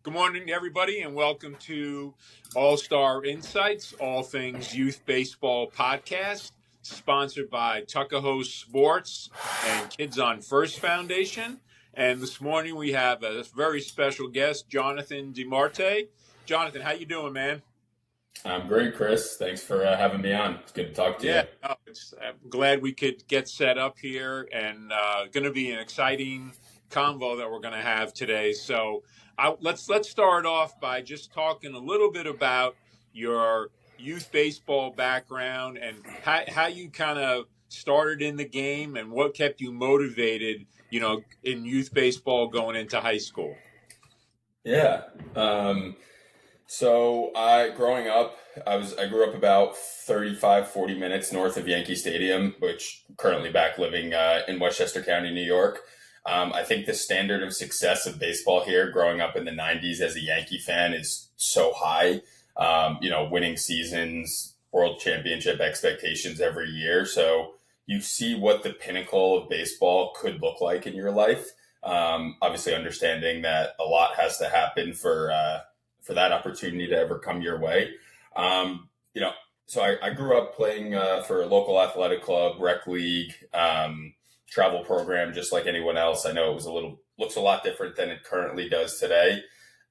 Good morning, everybody, and welcome to All-Star Insights, all things youth baseball podcast, sponsored by Tuckahoe Sports and Kids on First Foundation. And this morning we have a very special guest, Jonathan DeMarte. Jonathan, how you doing, man? I'm great, Chris. Thanks for having me on. It's good to talk to you. I'm glad we could get set up here, and going to be an exciting convo that we're going to have today. So let's start off by just talking a little bit about your youth baseball background and how you kind of started in the game and what kept you motivated, in youth baseball going into high school. Yeah. So growing up, I grew up about 35, 40 minutes north of Yankee Stadium, which currently back living in Westchester County, New York. I think the standard of success of baseball here growing up in the 90s as a Yankee fan is so high, winning seasons, world championship expectations every year. So you see what the pinnacle of baseball could look like in your life. Obviously understanding that a lot has to happen for that opportunity to ever come your way. So I grew up playing for a local athletic club, rec league, travel program, just like anyone else. I know it looks a lot different than it currently does today.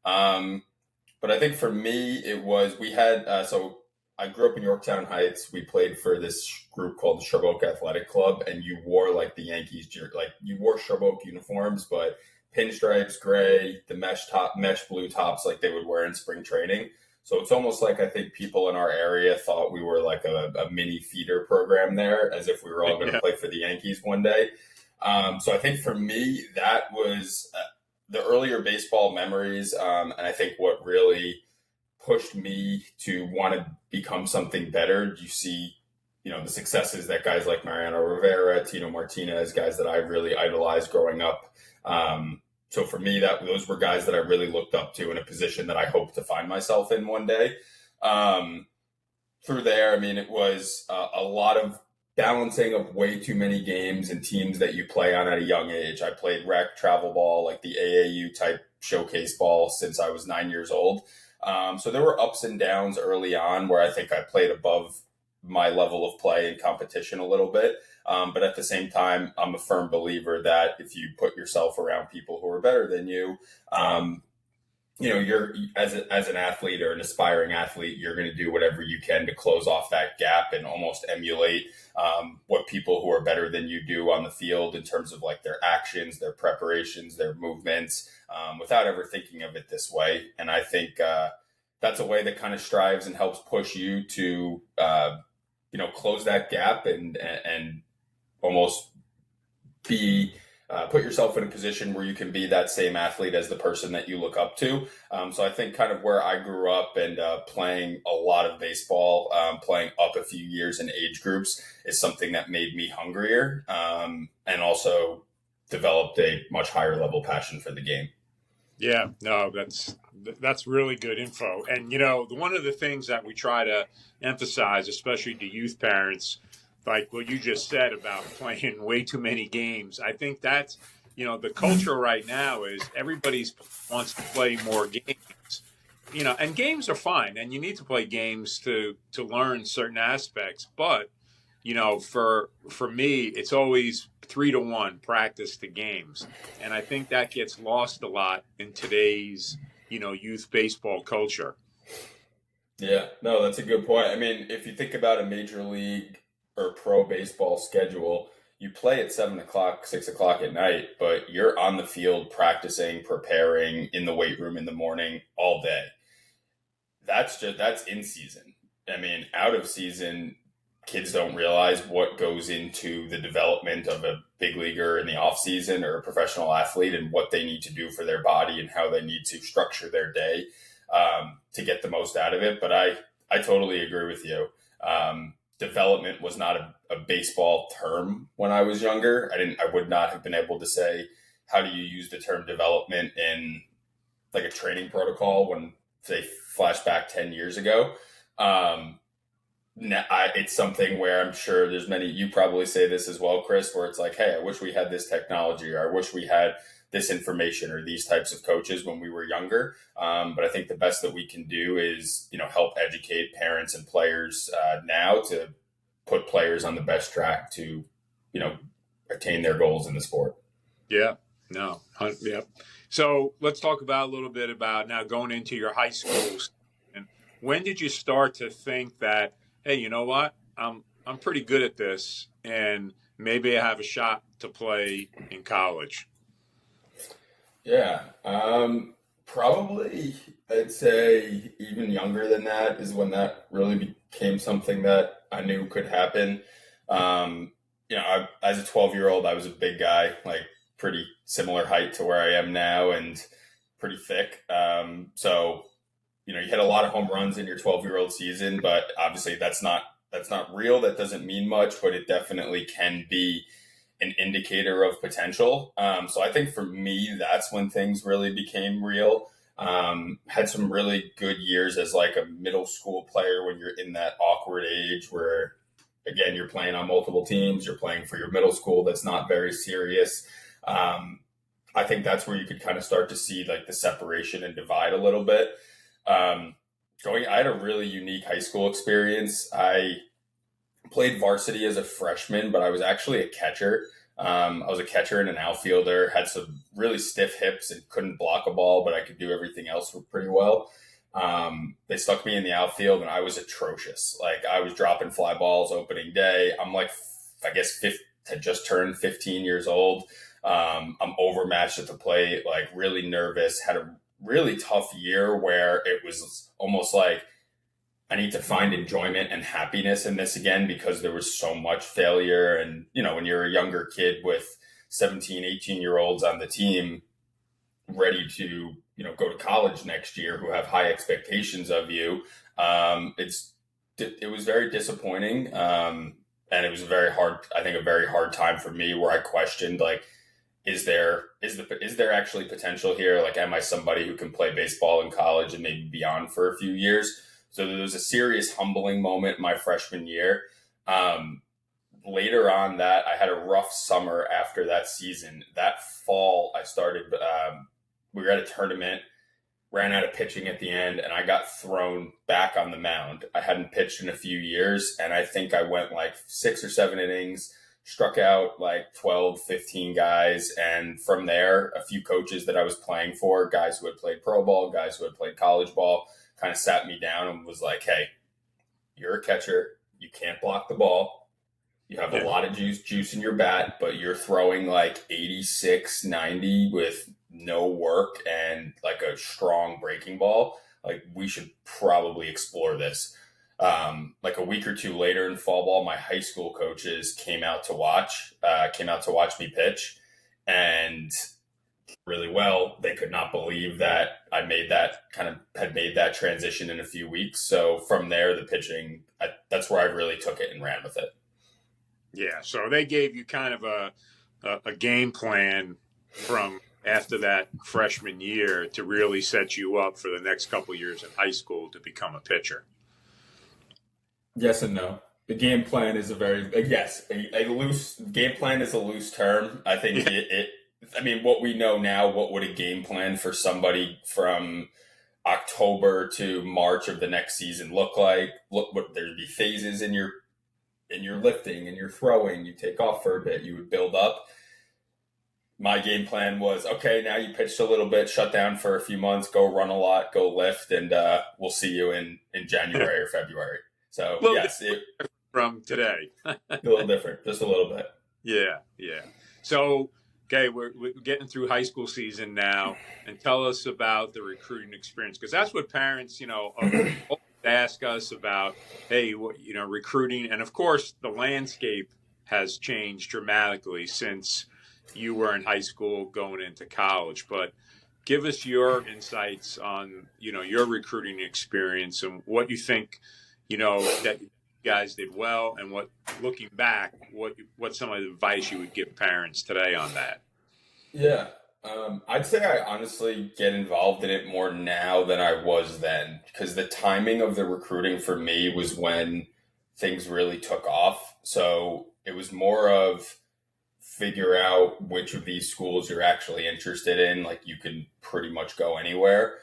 But I think for me, so I grew up in Yorktown Heights. We played for this group called the Sherbrooke Athletic Club, and you wore like the Yankees, you wore Sherbrooke uniforms, but pinstripes, gray, the mesh blue tops like they would wear in spring training. So it's almost like I think people in our area thought we were like a mini feeder program there, as if we were all going to play for the Yankees one day. So I think for me, that was the earlier baseball memories. And I think what really pushed me to want to become something better. You see, the successes that guys like Mariano Rivera, Tino Martinez, guys that I really idolized growing up. So for me, those were guys that I really looked up to in a position that I hope to find myself in one day. Through there, it was a lot of balancing of way too many games and teams that you play on at a young age. I played rec, travel ball, like the AAU type showcase ball since I was 9 years old. So there were ups and downs early on where I think I played above my level of play and competition a little bit. But at the same time, I'm a firm believer that if you put yourself around people who are better than you, you're as an athlete or an aspiring athlete, you're going to do whatever you can to close off that gap and almost emulate what people who are better than you do on the field in terms of like their actions, their preparations, their movements, without ever thinking of it this way. And I think that's a way that kind of strives and helps push you to close that gap and almost be put yourself in a position where you can be that same athlete as the person that you look up to. So I think kind of where I grew up and playing a lot of baseball, playing up a few years in age groups is something that made me hungrier and also developed a much higher level passion for the game. Yeah, no, that's really good info. And, one of the things that we try to emphasize, especially to youth parents, like what you just said about playing way too many games, I think that's, the culture right now is everybody wants to play more games, and games are fine. And you need to play games to learn certain aspects. But, for me, it's always 3-1 practice to games. And I think that gets lost a lot in today's, youth baseball culture. Yeah, no, that's a good point. If you think about a major league or pro baseball schedule, you play at 7 o'clock, 6 o'clock at night, but you're on the field practicing, preparing in the weight room in the morning all day. That's in season. I mean, out of season, kids don't realize what goes into the development of a big leaguer in the off season or a professional athlete and what they need to do for their body and how they need to structure their day to get the most out of it. But I totally agree with you. Development was not a baseball term when I was younger. I would not have been able to say, how do you use the term development in like a training protocol when, say, flashback 10 years ago. It's something where I'm sure there's many, you probably say this as well, Chris, where it's like, hey, I wish we had this technology, or I wish we had this information or these types of coaches when we were younger. But I think the best that we can do is, help educate parents and players now to put players on the best track to, attain their goals in the sport. Yeah, no, yeah. So let's talk about a little bit about now going into your high schools. And when did you start to think that, hey, you know what, I'm pretty good at this, and maybe I have a shot to play in college? Yeah, probably I'd say even younger than that is when that really became something that I knew could happen. As a 12-year-old, I was a big guy, like pretty similar height to where I am now and pretty thick. So, you hit a lot of home runs in your 12-year-old season, but obviously that's not real. That doesn't mean much, but it definitely can be an indicator of potential. So I think for me, that's when things really became real. Had some really good years as like a middle school player when you're in that awkward age where, again, you're playing on multiple teams, you're playing for your middle school that's not very serious. I think that's where you could kind of start to see like the separation and divide a little bit. I had a really unique high school experience. I played varsity as a freshman, but I was actually a catcher. I was a catcher and an outfielder, had some really stiff hips and couldn't block a ball, but I could do everything else pretty well. They stuck me in the outfield and I was atrocious. Like I was dropping fly balls opening day. I'm like, I guess, had just turned 15 years old. I'm overmatched at the plate, like really nervous, had a really tough year where it was almost like I need to find enjoyment and happiness in this again because there was so much failure. And, when you're a younger kid with 17, 18-year-olds on the team ready to, go to college next year who have high expectations of you, it was very disappointing. And it was a very hard time for me where I questioned, like, is there actually potential here? Like, am I somebody who can play baseball in college and maybe beyond for a few years? So there was a serious humbling moment my freshman year. Later on that, I had a rough summer after that season. That fall, I started, we were at a tournament, ran out of pitching at the end, and I got thrown back on the mound. I hadn't pitched in a few years, and I think I went like 6 or 7 innings, struck out like 12, 15 guys. And from there, a few coaches that I was playing for, guys who had played pro ball, guys who had played college ball, kind of sat me down and was like, hey, you're a catcher. You can't block the ball. You have a lot of juice in your bat, but you're throwing like 86, 90 with no work and like a strong breaking ball. Like we should probably explore this. Like a week or two later in fall ball, my high school coaches came out to watch me pitch, and really well. They could not believe that I had made that transition in a few weeks. So from there, the pitching, that's where I really took it and ran with it. Yeah. So they gave you kind of a game plan from after that freshman year to really set you up for the next couple of years in high school to become a pitcher. Yes and no. The game plan is a loose game plan is a loose term. I think what we know now, what would a game plan for somebody from October to March of the next season look like? There'd be phases in your lifting and your throwing. You take off for a bit, you would build up. My game plan was, okay, now you pitched a little bit, shut down for a few months, go run a lot, go lift, and we'll see you in January or February. So, yes. from today. A little different, just a little bit. Yeah, yeah. So, okay, we're getting through high school season now, and tell us about the recruiting experience, because that's what parents, always ask us about. Hey, recruiting, and of course, the landscape has changed dramatically since you were in high school going into college. But give us your insights on, your recruiting experience and what you think, that you guys did well, and what, looking back, what some of the advice you would give parents today on that. Yeah. I'd say I honestly get involved in it more now than I was then, because the timing of the recruiting for me was when things really took off. So it was more of figure out which of these schools you're actually interested in. Like you can pretty much go anywhere.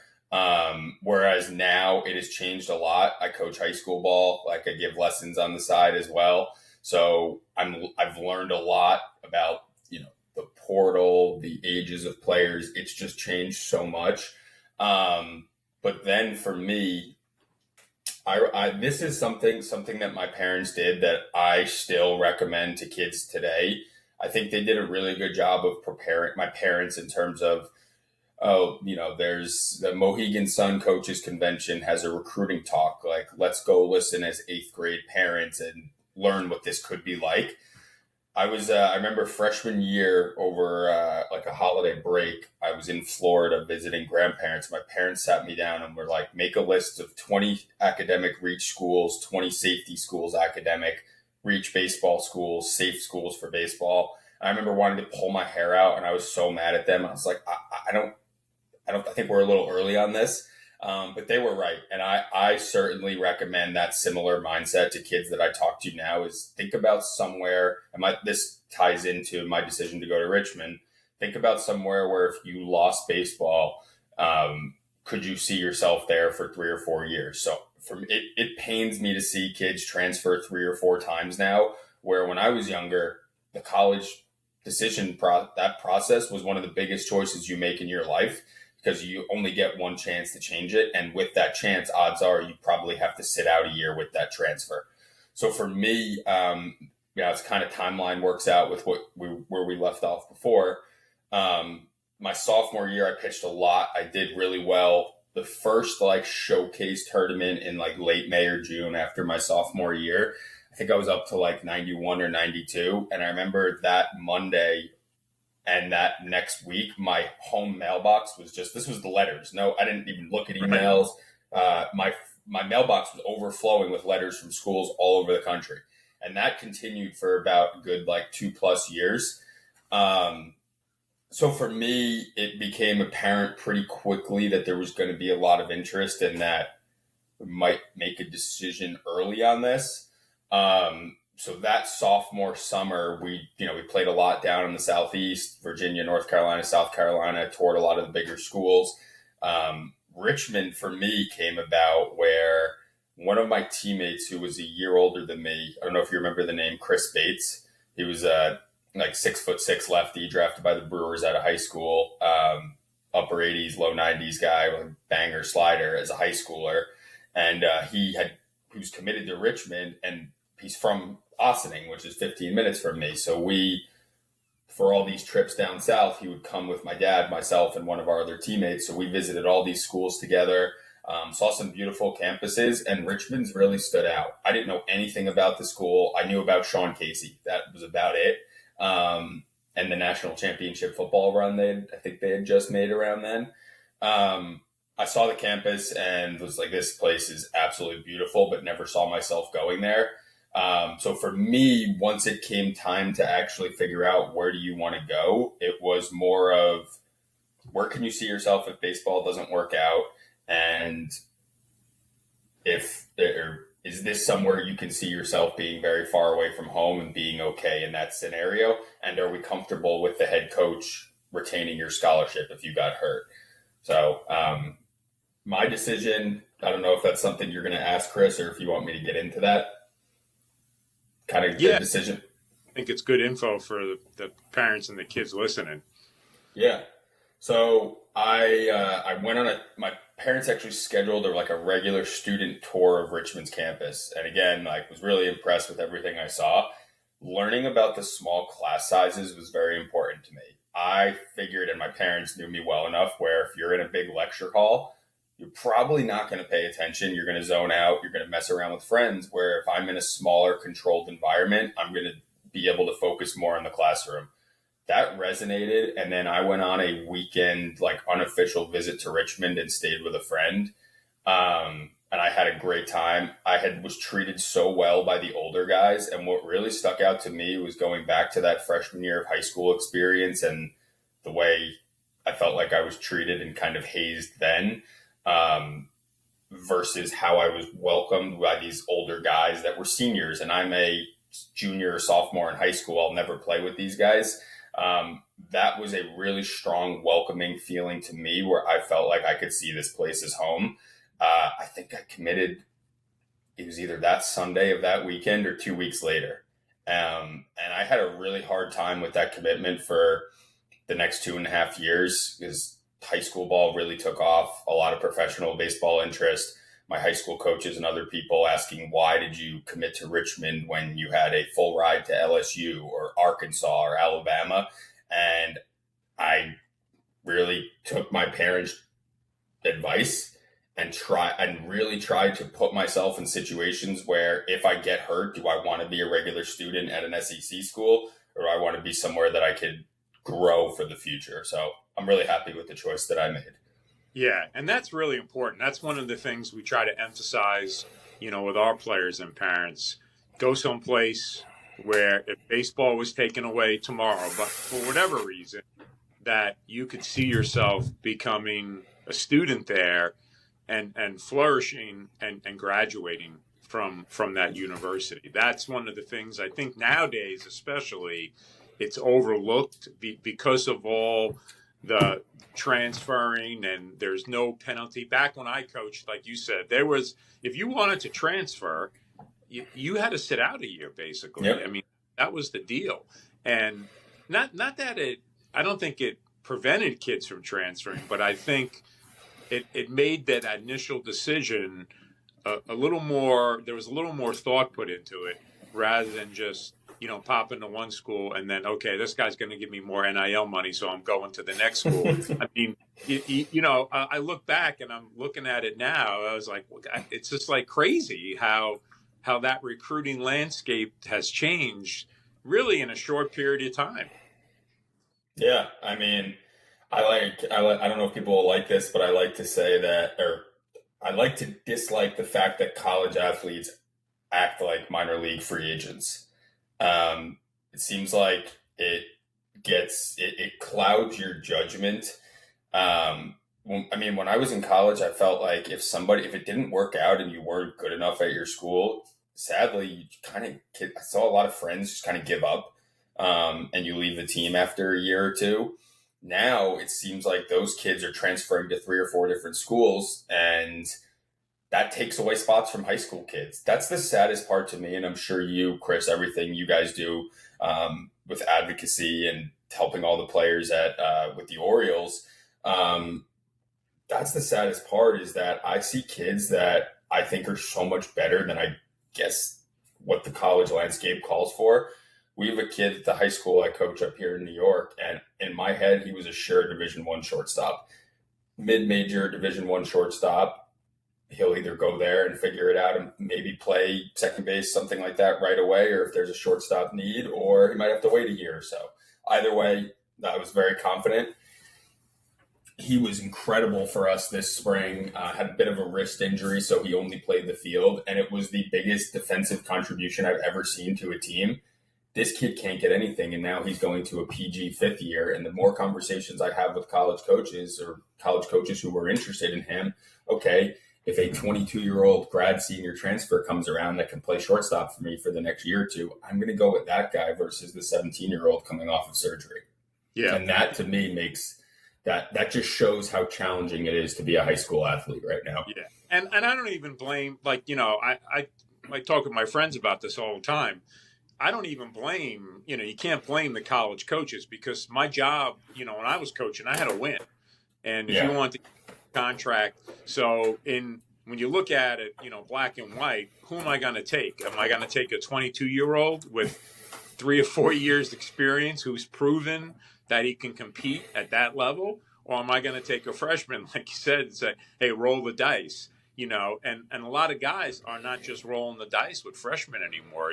Whereas now it has changed a lot. I coach high school ball. Like I give lessons on the side as well. So I've learned a lot about, the portal, the ages of players. It's just changed so much. But then for me, this is something that my parents did that I still recommend to kids today. I think they did a really good job of preparing my parents in terms of, there's the Mohegan Sun Coaches Convention has a recruiting talk. Like, let's go listen as 8th grade parents and learn what this could be like. I remember freshman year over like a holiday break, I was in Florida visiting grandparents. My parents sat me down and were like, make a list of 20 academic reach schools, 20 safety schools, academic reach baseball schools, safe schools for baseball. I remember wanting to pull my hair out, and I was so mad at them. I was like, I think we're a little early on this. But they were right. And I certainly recommend that similar mindset to kids that I talk to now is think about somewhere, and this ties into my decision to go to Richmond. Think about somewhere where if you lost baseball, could you see yourself there for 3 or 4 years? So it pains me to see kids transfer 3 or 4 times now, where when I was younger, the college decision that process was one of the biggest choices you make in your life, because you only get one chance to change it. And with that chance, odds are you probably have to sit out a year with that transfer. So for me, it's kind of timeline works out with where we left off before. My sophomore year, I pitched a lot. I did really well. The first showcase tournament in late May or June after my sophomore year, I think I was up to 91 or 92. And I remember that Monday, and that next week, my home mailbox was this was the letters. No, I didn't even look at emails. My mailbox was overflowing with letters from schools all over the country. And that continued for about a good 2+ years. So for me, it became apparent pretty quickly that there was going to be a lot of interest in that we might make a decision early on this. So that sophomore summer, we played a lot down in the Southeast, Virginia, North Carolina, South Carolina, toured a lot of the bigger schools. Richmond for me came about where one of my teammates who was a year older than me, I don't know if you remember the name, Chris Bates. He was a 6'6" lefty drafted by the Brewers out of high school, upper 80s, low 90s guy with a banger slider as a high schooler. And he was committed to Richmond, and he's from Ossining, which is 15 minutes from me. So for all these trips down south, he would come with my dad, myself, and one of our other teammates. So we visited all these schools together, saw some beautiful campuses, and Richmond's really stood out. I didn't know anything about the school. I knew about Sean Casey. That was about it. And the national championship football run I think they had just made around then. I saw the campus and was like, this place is absolutely beautiful, but never saw myself going there. So for me, once it came time to actually figure out where do you want to go, it was more of where can you see yourself if baseball doesn't work out, and is this somewhere you can see yourself being very far away from home and being okay in that scenario, and are we comfortable with the head coach retaining your scholarship if you got hurt? So my decision, I don't know if that's something you're going to ask Chris or if you want me to get into that. Kind of good decision. I think it's good info for the parents and the kids listening. Yeah. So I went on my parents actually scheduled a regular student tour of Richmond's campus. And again, was really impressed with everything I saw. Learning about the small class sizes was very important to me. I figured, and my parents knew me well enough, where if you're in a big lecture hall, you're probably not going to pay attention. You're going to zone out. You're going to mess around with friends. Where if I'm in a smaller, controlled environment, I'm going to be able to focus more in the classroom. That resonated. And then I went on a weekend, unofficial visit to Richmond and stayed with a friend. And I had a great time. Was treated so well by the older guys. And what really stuck out to me was going back to that freshman year of high school experience and the way I felt like I was treated and kind of hazed then, versus how I was welcomed by these older guys that were seniors. And I'm a junior or sophomore in high school. I'll never play with these guys. That was a really strong, welcoming feeling to me where I felt like I could see this place as home. I think I committed, it was either that Sunday of that weekend or 2 weeks later. And I had a really hard time with that commitment for the next 2.5 years because high school ball really took off, a lot of professional baseball interest. My high school coaches and other people asking, why did you commit to Richmond when you had a full ride to LSU or Arkansas or Alabama? And I really took my parents' advice and really tried to put myself in situations where if I get hurt, do I want to be a regular student at an SEC school or do I want to be somewhere that I could grow for the future? So I'm really happy with the choice that I made. Yeah, and that's really important. That's one of the things we try to emphasize, with our players and parents. Go someplace where if baseball was taken away tomorrow, but for whatever reason, that you could see yourself becoming a student there and flourishing and graduating from that university. That's one of the things I think nowadays, especially, it's overlooked because of all the transferring and there's no penalty. Back when I coached, like you said, there was, if you wanted to transfer, you had to sit out a year basically. Yep. I mean, that was the deal. And not that I don't think it prevented kids from transferring, but I think it made that initial decision a little more, there was a little more thought put into it rather than just, pop into one school and then, okay, this guy's going to give me more NIL money, so I'm going to the next school. I mean, I look back and I'm looking at it now. I was like, it's just like crazy how that recruiting landscape has changed really in a short period of time. Yeah, I mean, I don't know if people will like this, but I like to say that, or I like to dislike the fact that college athletes act like minor league free agents. It seems like it clouds your judgment. When I was in college, I felt like if it didn't work out and you weren't good enough at your school, sadly, I saw a lot of friends just kind of give up, and you leave the team after a year or two. Now it seems like those kids are transferring to 3 or 4 different schools, and that takes away spots from high school kids. That's the saddest part to me. And I'm sure you, Chris, everything you guys do with advocacy and helping all the players with the Orioles, that's the saddest part, is that I see kids that I think are so much better than I guess what the college landscape calls for. We have a kid at the high school I coach up here in New York, and in my head, he was a sure Division I shortstop, mid-major Division I shortstop. He'll either go there and figure it out and maybe play second base, something like that right away, or if there's a shortstop need, or he might have to wait a year or so. Either way, I was very confident. He was incredible for us this spring, had a bit of a wrist injury, so he only played the field, and it was the biggest defensive contribution I've ever seen to a team. This kid can't get anything, and now he's going to a PG fifth year. And the more conversations I have with college coaches or college coaches who were interested in him, okay, if a 22-year-old grad senior transfer comes around that can play shortstop for me for the next year or two, I'm going to go with that guy versus the 17-year-old coming off of surgery. Yeah. And that to me makes that just shows how challenging it is to be a high school athlete right now. Yeah. And I don't even blame, I talk with my friends about this all the time. I don't even blame, you can't blame the college coaches because my job, when I was coaching, I had to win. And if you want to contract. So when you look at it, black and white, who am I going to take? Am I going to take a 22-year-old with 3 or 4 years experience who's proven that he can compete at that level? Or am I going to take a freshman, like you said, and say, hey, roll the dice? And a lot of guys are not just rolling the dice with freshmen anymore.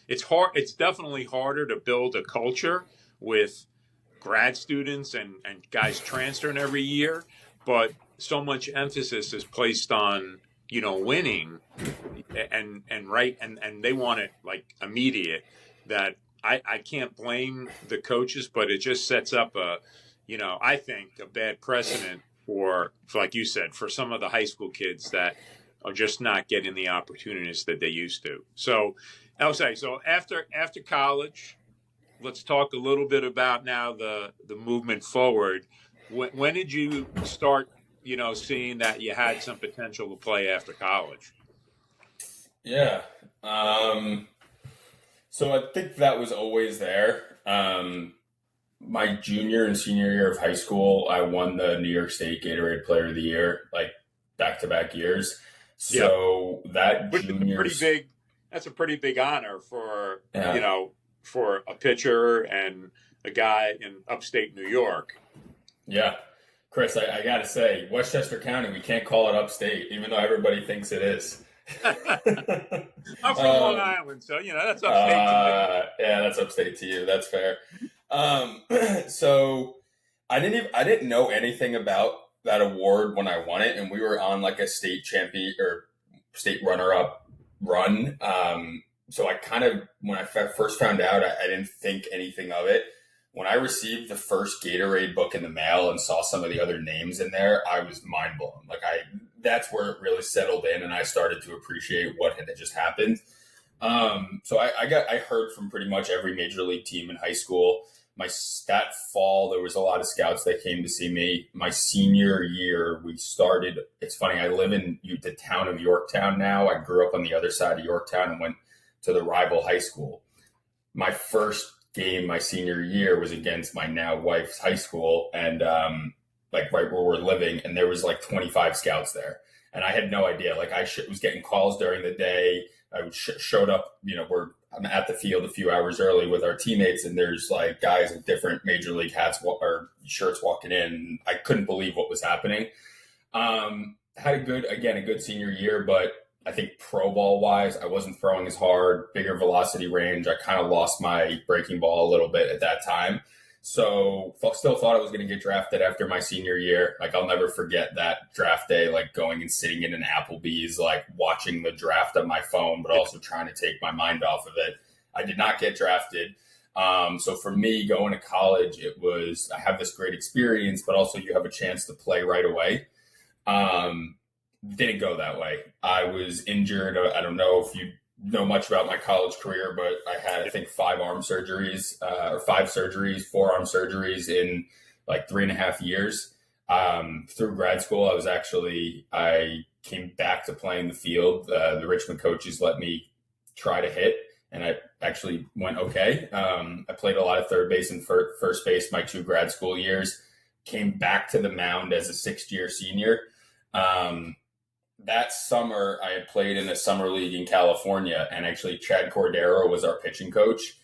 It's hard. It's definitely harder to build a culture with grad students and guys transferring every year, but so much emphasis is placed on winning and they want it like immediate, that I can't blame the coaches, but it just sets up I think a bad precedent for like you said, for some of the high school kids that are just not getting the opportunities that they used to. So I'll say, so after college, let's talk a little bit about now the movement forward. When did you start, seeing that you had some potential to play after college? Yeah. So I think that was always there. My junior and senior year of high school, I won the New York State Gatorade Player of the Year, like back-to-back years. So that junior, that's a pretty big honor for, for a pitcher and a guy in upstate New York. Yeah. Chris, I got to say, Westchester County, we can't call it upstate, even though everybody thinks it is. I'm from Long Island, so, that's upstate to me. Yeah, that's upstate to you. That's fair. So I didn't know anything about that award when I won it, and we were on like a state champion or state runner-up run. So I kind of, when I first found out, I didn't think anything of it. When I received the first Gatorade book in the mail and saw some of the other names in there, I was mind blown. That's where it really settled in, and I started to appreciate what had just happened. So I heard from pretty much every major league team in high school. That fall, there was a lot of scouts that came to see me. My senior year, we started. It's funny. I live in the town of Yorktown now. I grew up on the other side of Yorktown and went to the rival high school. My first game my senior year was against my now wife's high school, and right where we're living, and there was like 25 scouts there, and I had no idea. Was getting calls during the day. I showed up, I'm at the field a few hours early with our teammates, and there's like guys with different major league hats or shirts walking in. I couldn't believe what was happening. Had a good senior year, but I think pro ball wise, I wasn't throwing as hard, bigger velocity range. I kind of lost my breaking ball a little bit at that time. So still thought I was going to get drafted after my senior year. I'll never forget that draft day, going and sitting in an Applebee's, watching the draft on my phone, but also trying to take my mind off of it. I did not get drafted. So for me, going to college, it was, I have this great experience, but also you have a chance to play right away. Didn't go that way. I was injured. I don't know if you know much about my college career, but I had, I think, 4 arm surgeries in 3.5 years. Through grad school, I came back to playing the field. The Richmond coaches let me try to hit, and I actually went okay. I played a lot of third base and first base my 2 grad school years, came back to the mound as a 6th-year senior. That summer, I had played in a summer league in California, and actually Chad Cordero was our pitching coach.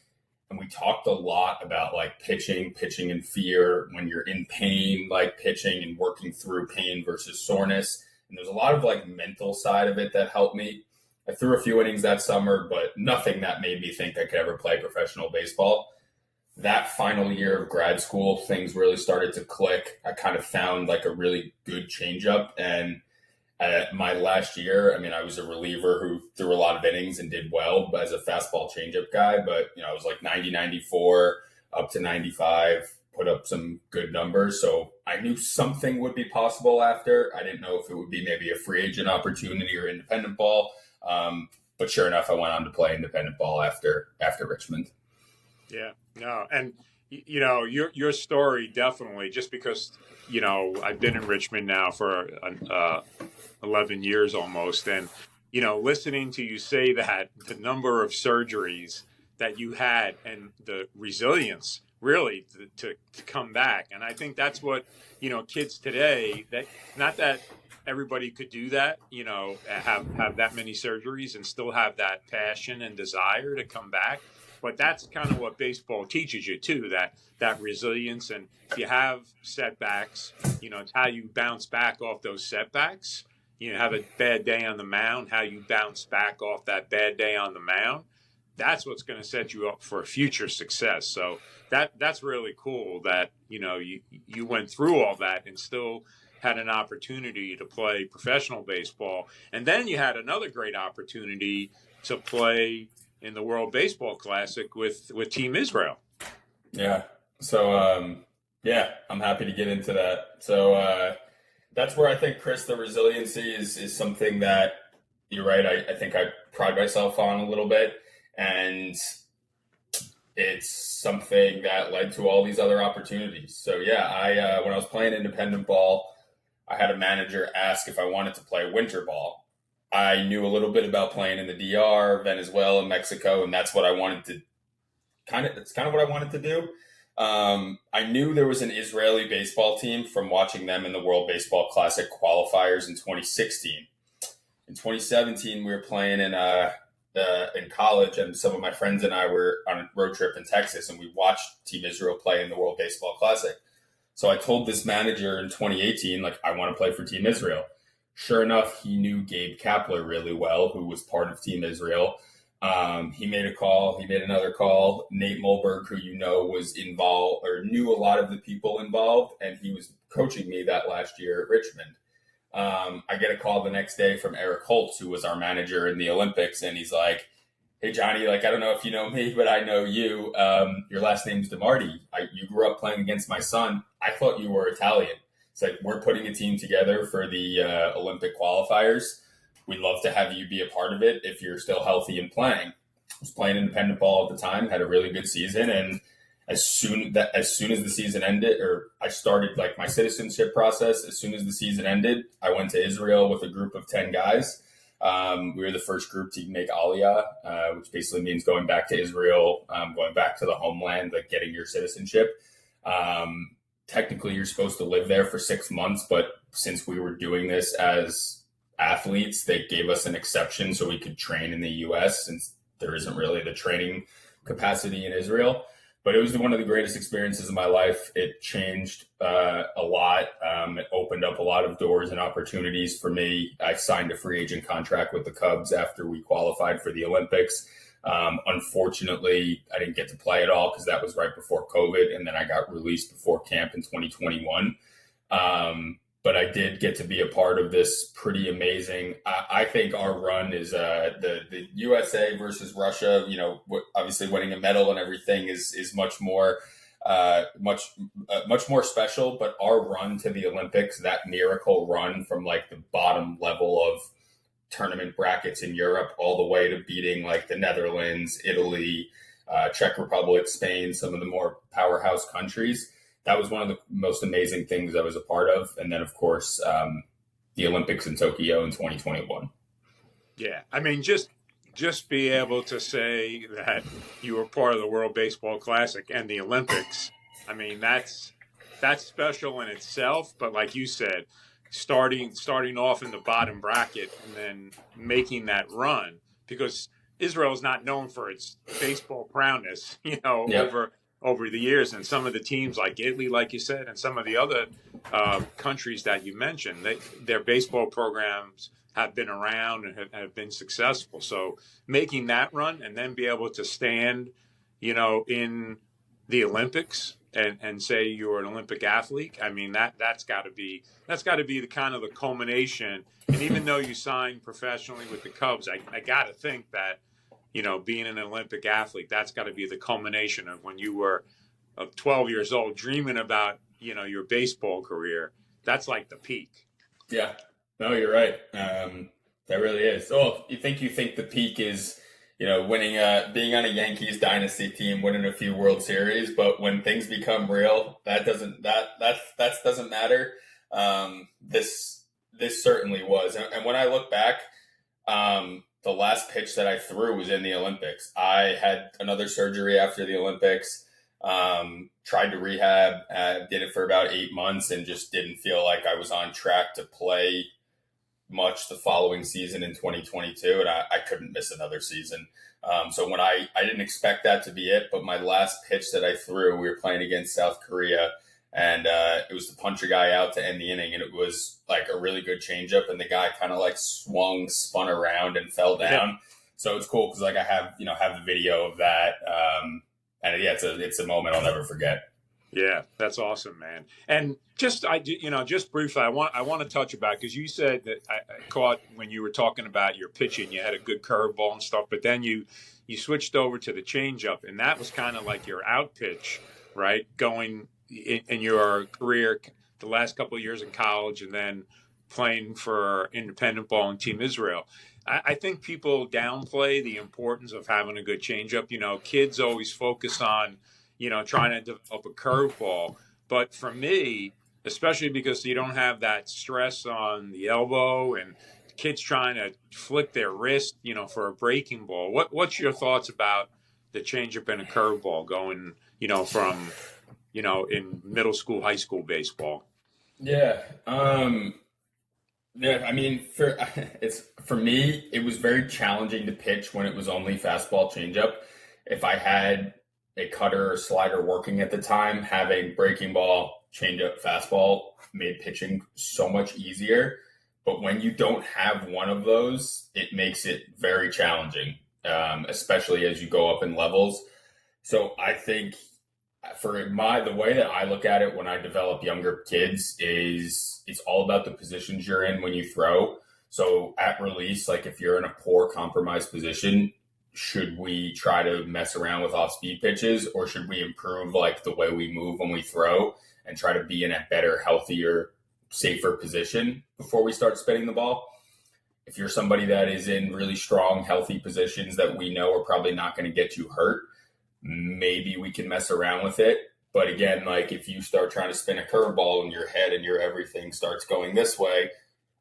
And we talked a lot about pitching in fear, when you're in pain, pitching and working through pain versus soreness. And there's a lot of mental side of it that helped me. I threw a few innings that summer, but nothing that made me think I could ever play professional baseball. That final year of grad school, things really started to click. I kind of found a really good changeup, and my last year, I was a reliever who threw a lot of innings and did well as a fastball changeup guy. But, I was 90, 94, up to 95, put up some good numbers. So I knew something would be possible after. I didn't know if it would be maybe a free agent opportunity or independent ball. But sure enough, I went on to play independent ball after Richmond. Yeah, no. And, your story definitely, just because, I've been in Richmond now for 11 years almost. And, listening to you say that, the number of surgeries that you had and the resilience really to come back. And I think that's what, kids today, that not that everybody could do that, have that many surgeries and still have that passion and desire to come back. But that's kind of what baseball teaches you too, that resilience. And if you have setbacks, it's how you bounce back off those setbacks. Have a bad day on the mound, how you bounce back off that bad day on the mound. That's what's going to set you up for future success. So that's really cool that, you went through all that and still had an opportunity to play professional baseball. And then you had another great opportunity to play in the World Baseball Classic with Team Israel. Yeah. So, I'm happy to get into that. So, that's where I think, Chris, the resiliency is something that you're right. I think I pride myself on a little bit, and it's something that led to all these other opportunities. So I when I was playing independent ball, I had a manager ask if I wanted to play winter ball. I knew a little bit about playing in the DR, Venezuela, Mexico, and that's what I wanted to it's kind of what I wanted to do. I knew there was an Israeli baseball team from watching them in the World Baseball Classic qualifiers in 2016. In 2017, we were playing in college, and some of my friends and I were on a road trip in Texas, and we watched Team Israel play in the World Baseball Classic. So I told this manager in 2018, I want to play for Team Israel. Sure enough, he knew Gabe Kapler really well, who was part of Team Israel. He made a call. He made another call. Nate Mulberg, who was involved or knew a lot of the people involved, and he was coaching me that last year at Richmond. I get a call the next day from Eric Holtz, who was our manager in the Olympics, and he's like, "Hey, Johnny, I don't know if you know me, but I know you. Your last name's DeMarte. You grew up playing against my son. I thought you were Italian. It's like, we're putting a team together for the Olympic qualifiers. We'd love to have you be a part of it if you're still healthy and playing." I was playing independent ball at the time, had a really good season, and as soon as the season ended, or I started my citizenship process, as soon as the season ended, I went to Israel with a group of 10 guys. We were the first group to make Aliyah, which basically means going back to Israel, going back to the homeland, getting your citizenship. Technically, you're supposed to live there for 6 months, but since we were doing this as athletes, they gave us an exception so we could train in the U.S. since there isn't really the training capacity in Israel. But it was one of the greatest experiences of my life. It changed a lot. It opened up a lot of doors and opportunities for me. I signed a free agent contract with the Cubs after we qualified for the Olympics. Unfortunately, I didn't get to play at all because that was right before COVID, and then I got released before camp in 2021. But I did get to be a part of this pretty amazing. I think our run is the USA versus Russia. Obviously winning a medal and everything is much more special. But our run to the Olympics, that miracle run from the bottom level of tournament brackets in Europe all the way to beating the Netherlands, Italy, Czech Republic, Spain, some of the more powerhouse countries. That was one of the most amazing things I was a part of. And then, of course, the Olympics in Tokyo in 2021. Yeah. I mean, just be able to say that you were part of the World Baseball Classic and the Olympics. I mean, that's special in itself. But like you said, starting off in the bottom bracket and then making that run, because Israel is not known for its baseball prowess, yep. over the years. And some of the teams like Italy, like you said, and some of the other countries that you mentioned, their baseball programs have been around and have been successful. So making that run and then be able to stand, in the Olympics and say you're an Olympic athlete, I mean, that's got to be the kind of the culmination. And even though you signed professionally with the Cubs, I got to think that, being an Olympic athlete, that's got to be the culmination of when you were 12 years old, dreaming about, your baseball career. That's like the peak. Yeah, no, you're right. That really is. Oh, you think the peak is, winning, being on a Yankees dynasty team, winning a few World Series, but when things become real, that doesn't matter. This certainly was. And when I look back, the last pitch that I threw was in the Olympics. I had another surgery after the Olympics. Tried to rehab, did it for about 8 months, and just didn't feel like I was on track to play much the following season in 2022, and I couldn't miss another season. So when I didn't expect that to be it, but my last pitch that I threw, we were playing against South Korea, and it was to punch a guy out to end the inning, and it was like a really good changeup, and the guy kind of like spun around and fell down. Yeah. So it's cool because like I have the video of that, and yeah, it's a moment I'll never forget. Yeah, that's awesome, man. And just briefly, I want to touch about, because you said that I caught when you were talking about your pitching, you had a good curveball and stuff, but then you switched over to the changeup, and that was kind of like your out pitch, right? Going in your career, the last couple of years in college, and then playing for independent ball and Team Israel. I think people downplay the importance of having a good changeup. Kids always focus on trying to develop a curveball. But for me, especially because you don't have that stress on the elbow and kids trying to flick their wrist, for a breaking ball. What's your thoughts about the changeup and a curveball going, from, in middle school, high school baseball? Yeah. Yeah, I mean, for me, it was very challenging to pitch when it was only fastball changeup. If I had a cutter or slider working at the time, having breaking ball, changeup, fastball made pitching so much easier. But when you don't have one of those, it makes it very challenging, especially as you go up in levels. So I think the way that I look at it when I develop younger kids is it's all about the positions you're in when you throw. So at release, like if you're in a poor compromised position, should we try to mess around with off-speed pitches, or should we improve like the way we move when we throw and try to be in a better, healthier, safer position before we start spinning the ball? If you're somebody that is in really strong, healthy positions that we know are probably not going to get you hurt, maybe we can mess around with it. But again, like if you start trying to spin a curveball and your head and your everything starts going this way,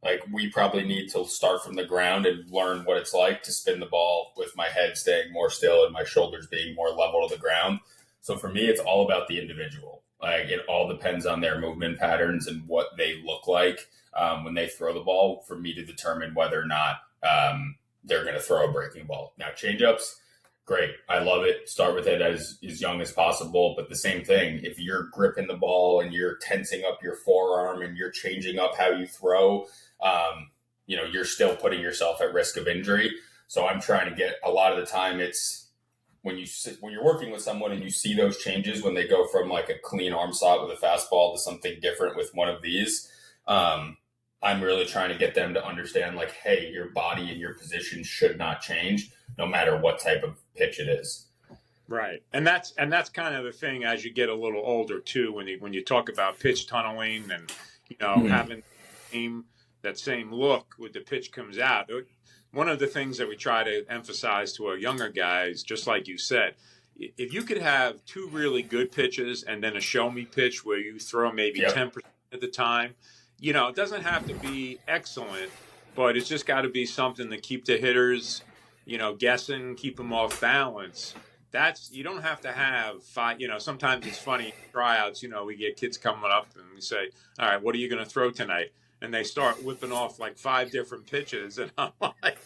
like we probably need to start from the ground and learn what it's like to spin the ball with my head staying more still and my shoulders being more level to the ground. So for me, it's all about the individual. Like it all depends on their movement patterns and what they look like when they throw the ball for me to determine whether or not they're going to throw a breaking ball. Now, changeups, great. I love it. Start with it as young as possible. But the same thing, if you're gripping the ball and you're tensing up your forearm and you're changing up how you throw, you're still putting yourself at risk of injury. So I'm trying to get, a lot of the time it's when you're working with someone and you see those changes when they go from like a clean arm slot with a fastball to something different with one of these. I'm really trying to get them to understand like, hey, your body and your position should not change no matter what type of pitch it is. Right. And that's kind of the thing as you get a little older too, when you talk about pitch tunneling and, having that same look when the pitch comes out. One of the things that we try to emphasize to our younger guys, just like you said, if you could have two really good pitches and then a show me pitch where you throw maybe 10% of the time, it doesn't have to be excellent, but it's just got to be something to keep the hitters, guessing, keep them off balance. You don't have to have five, sometimes it's funny, tryouts, we get kids coming up and we say, all right, what are you going to throw tonight? And they start whipping off like 5 different pitches. And I'm like,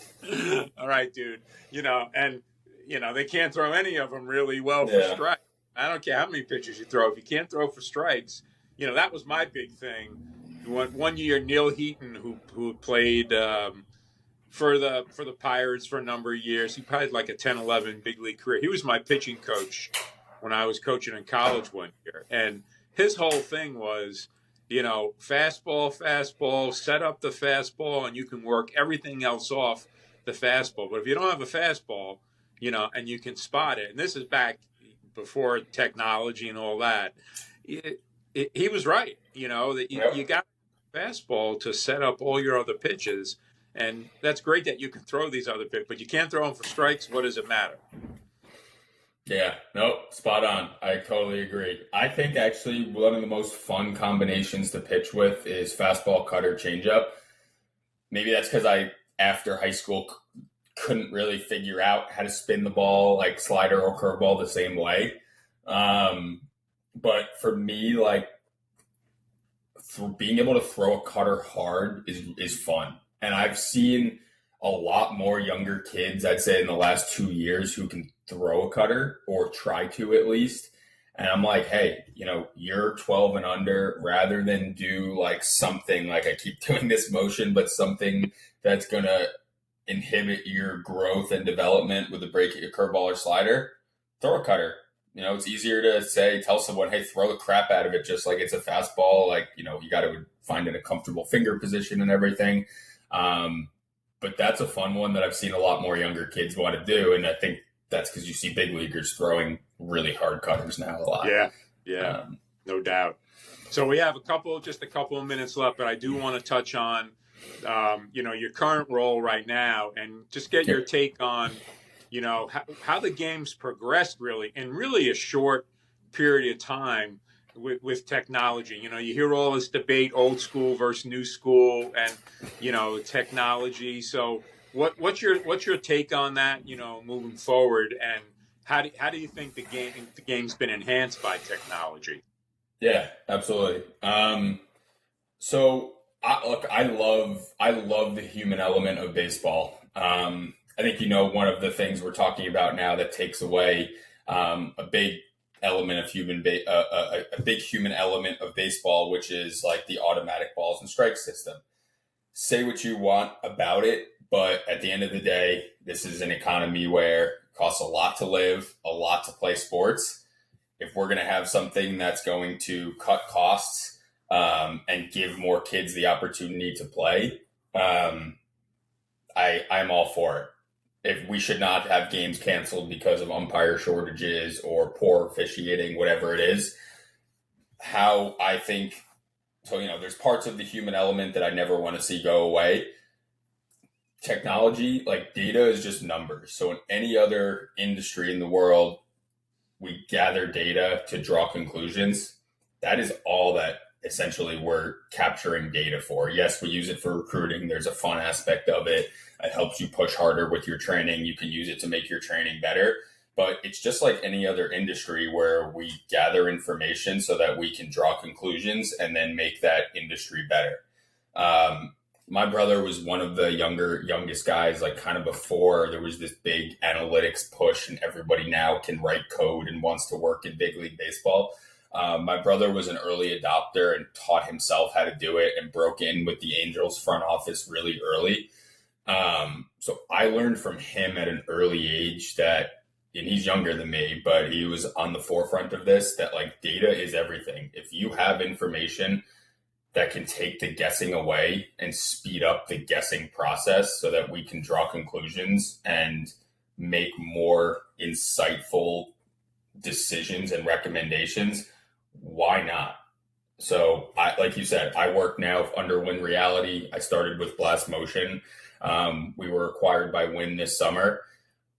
all right, dude, and, they can't throw any of them really well for strikes. I don't care how many pitches you throw. If you can't throw for strikes, that was my big thing. One year, Neil Heaton, who played for the Pirates for a number of years, he probably had like a 10-11 big league career. He was my pitching coach when I was coaching in college one year. And his whole thing was, fastball, set up the fastball, and you can work everything else off the fastball. But if you don't have a fastball, and you can spot it, and this is back before technology and all that, he was right. That you got a fastball to set up all your other pitches, and that's great that you can throw these other pitches, but you can't throw them for strikes. What does it matter? Yeah, no, spot on. I totally agree. I think actually one of the most fun combinations to pitch with is fastball, cutter, changeup. Maybe that's because I, after high school, couldn't really figure out how to spin the ball like slider or curveball the same way. But for me, like being able to throw a cutter hard is fun. And I've seen a lot more younger kids, I'd say in the last 2 years, who can throw a cutter or try to at least. And I'm like, hey, you're 12 and under, rather than do like something like I keep doing this motion, but something that's going to inhibit your growth and development with a break at your curveball or slider, throw a cutter. It's easier to tell someone, hey, throw the crap out of it just like it's a fastball. Like, you got to find in a comfortable finger position and everything. But that's a fun one that I've seen a lot more younger kids want to do. And I think that's because you see big leaguers throwing really hard cutters now a lot. Yeah, no doubt. So we have just a couple of minutes left, but I do want to touch on, your current role right now and just get your take on, how the game's progressed really in really a short period of time with technology. You hear all this debate, old school versus new school and, technology. So what's your take on that, moving forward, and how do you think the game's been enhanced by technology? Yeah, absolutely. So I love the human element of baseball. I think one of the things we're talking about now that takes away a big element of a big human element of baseball, which is like the automatic balls and strike system. Say what you want about it, but at the end of the day, this is an economy where it costs a lot to live, a lot to play sports. If we're going to have something that's going to cut costs and give more kids the opportunity to play, I'm all for it. If we should not have games canceled because of umpire shortages or poor officiating, whatever it is, how I think, so, there's parts of the human element that I never want to see go away. Technology, like data, is just numbers. So in any other industry in the world, we gather data to draw conclusions. That is all that essentially we're capturing data for. Yes, we use it for recruiting. There's a fun aspect of it. It helps you push harder with your training. You can use it to make your training better. But it's just like any other industry where we gather information so that we can draw conclusions and then make that industry better. My brother was one of the youngest guys, like kind of before there was this big analytics push and everybody now can write code and wants to work in big league baseball. My brother was an early adopter and taught himself how to do it and broke in with the Angels front office really early. So I learned from him at an early age that, and he's younger than me, but he was on the forefront of this, that like data is everything. If you have information that can take the guessing away and speed up the guessing process so that we can draw conclusions and make more insightful decisions and recommendations, why not? So like you said, I work now under Win Reality. I started with Blast Motion. We were acquired by Win this summer.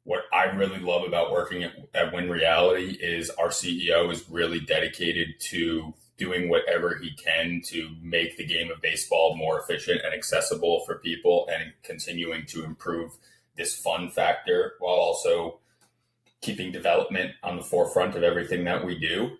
What I really love about working at Win Reality is our CEO is really dedicated to doing whatever he can to make the game of baseball more efficient and accessible for people and continuing to improve this fun factor while also keeping development on the forefront of everything that we do.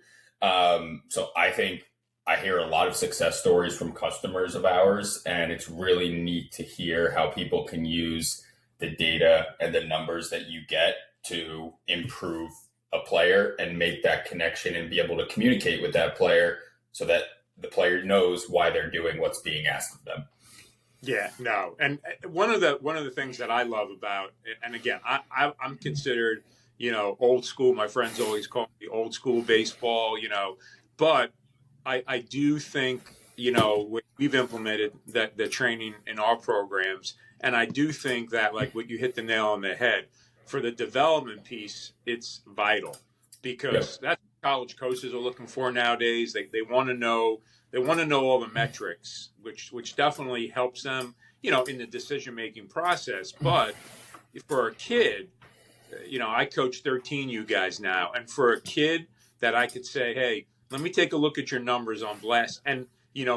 So I think I hear a lot of success stories from customers of ours, and it's really neat to hear how people can use the data and the numbers that you get to improve a player and make that connection and be able to communicate with that player so that the player knows why they're doing what's being asked of them. Yeah, no. And one of the things that I love about it, and again, I'm considered, old school. My friends always call me old school baseball, but I do think, we've implemented the training in our programs. And I do think that, like what you hit the nail on the head, for the development piece, it's vital because that's what college coaches are looking for nowadays. They want to know all the metrics, which definitely helps them, in the decision-making process. But for a kid, I coach 13 you guys now. And for a kid that I could say, hey, let me take a look at your numbers on Blast. And,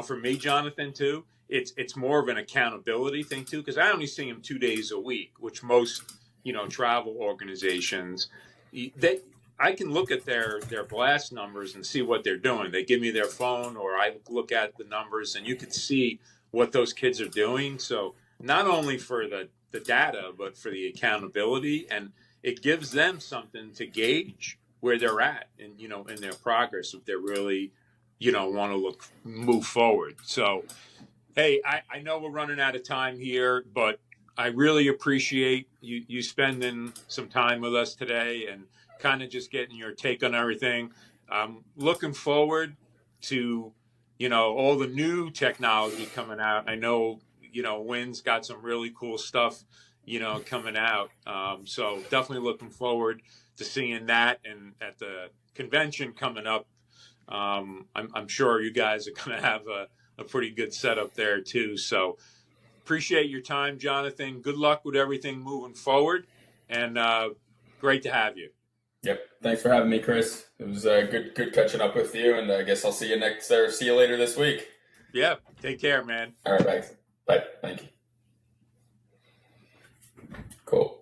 for me, Jonathan, too, it's more of an accountability thing, too, because I only see him 2 days a week, which most, travel organizations, I can look at their blast numbers and see what they're doing. They give me their phone, or I look at the numbers, and you can see what those kids are doing. So not only for the data, but for the accountability, and it gives them something to gauge where they're at, and in their progress, if they're really want to move forward. So hey, I know we're running out of time here, but I really appreciate you spending some time with us today and kind of just getting your take on everything. I'm looking forward to, all the new technology coming out. I know, Wynn's got some really cool stuff, coming out. So definitely looking forward to seeing that. And at the convention coming up, I'm sure you guys are going to have a pretty good setup there too. So appreciate your time, Jonathan. Good luck with everything moving forward, and great to have you. Yep. Thanks for having me, Chris. It was good catching up with you, and I guess I'll see you later this week. Yeah. Take care, man. All right. Thanks. Bye. Thank you. Cool.